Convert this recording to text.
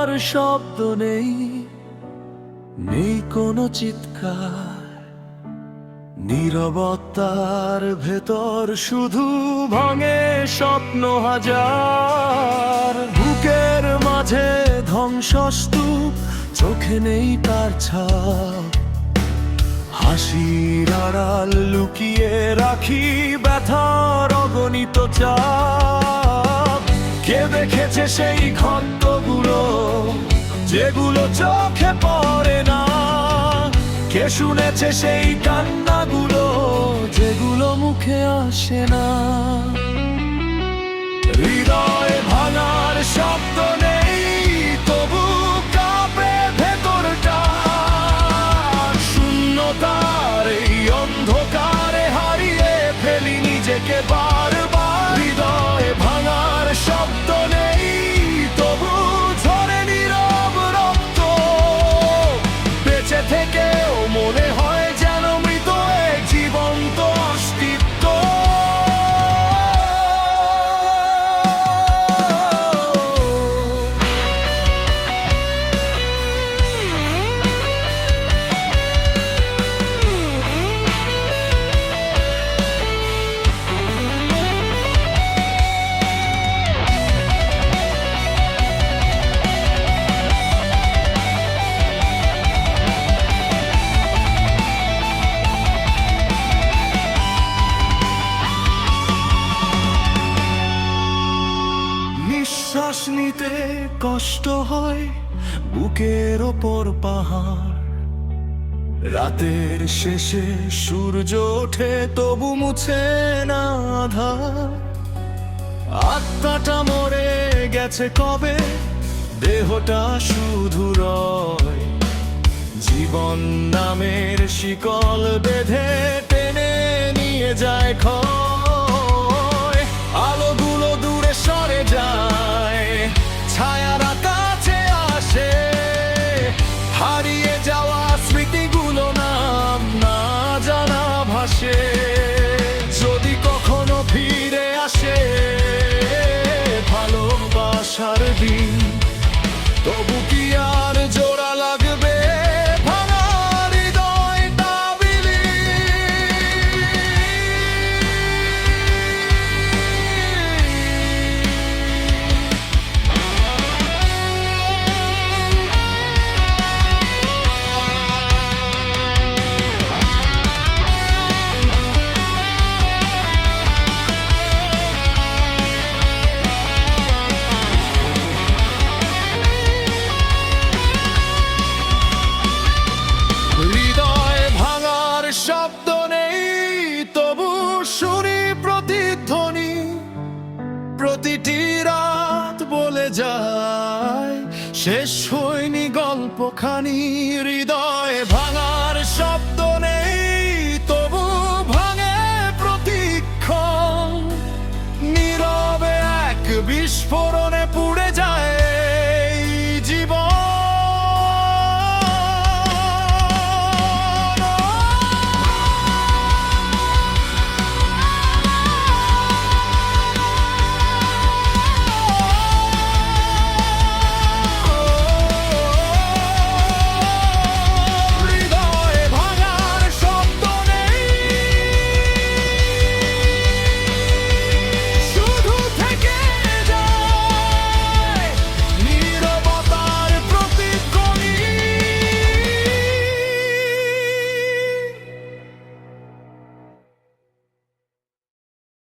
ভাঙার শব্দ নেই, নেই কোনো চিৎকার। নীরবতার ভেতর শুধু ভাঙে স্বপ্ন হাজার। বুকের মাঝে ধ্বংসস্তূপ, চোখে নেই তার ছাপ। হাসির আড়াল লুকিয়ে রাখি ব্যথার অগণিত চাপ। কে দেখেছে সেই ক্ষতগুলো যেগুলো চোখে পড়ে না? কে শুনেছে সেই কান্নাগুলো যেগুলো মুখে আসে না? হৃদয় ভাঙার শব্দ নেই, তবু কাঁপে ভেতরটা। শূন্যতার এই অন্ধকারে হারিয়ে ফেলি নিজেকে বারবার। হৃদয় ভাঙার শব্দ নেই, তবু ঝরে নীরব রক্ত। বেঁচে থেকেও মনে হয় যেন মৃত এক জীবন্ত অস্তিত্ব। নিঃশ্বাস নিতে কষ্ট হয়, বুকের ওপর পাহাড়। রাতের শেষে সূর্য ওঠে, তবু মুছে না আধার। আত্মাটা মরে গেছে কবে, দেহটা শুধু রয়। জীবন নামের শিকল বেঁধে টেনে নিয়ে যায় ক্ষয়। আলোগুলো দূরে সরে যায়, ছায়ারা কাছে আসে। হারিয়ে যাওয়া স্মৃতিগুলো নাম না জানা ভাসে। যদি কখনো ফিরে আসে ভালোবাসার দিন, তবু কি আর জোড়া লাগবে ভাঙা হৃদয়টা শব্দ নেই, তবু শুনি প্রতিধ্বনি। প্রতিটি রাত বলে যায় শেষ হয়নি গল্পখানি। হৃদয়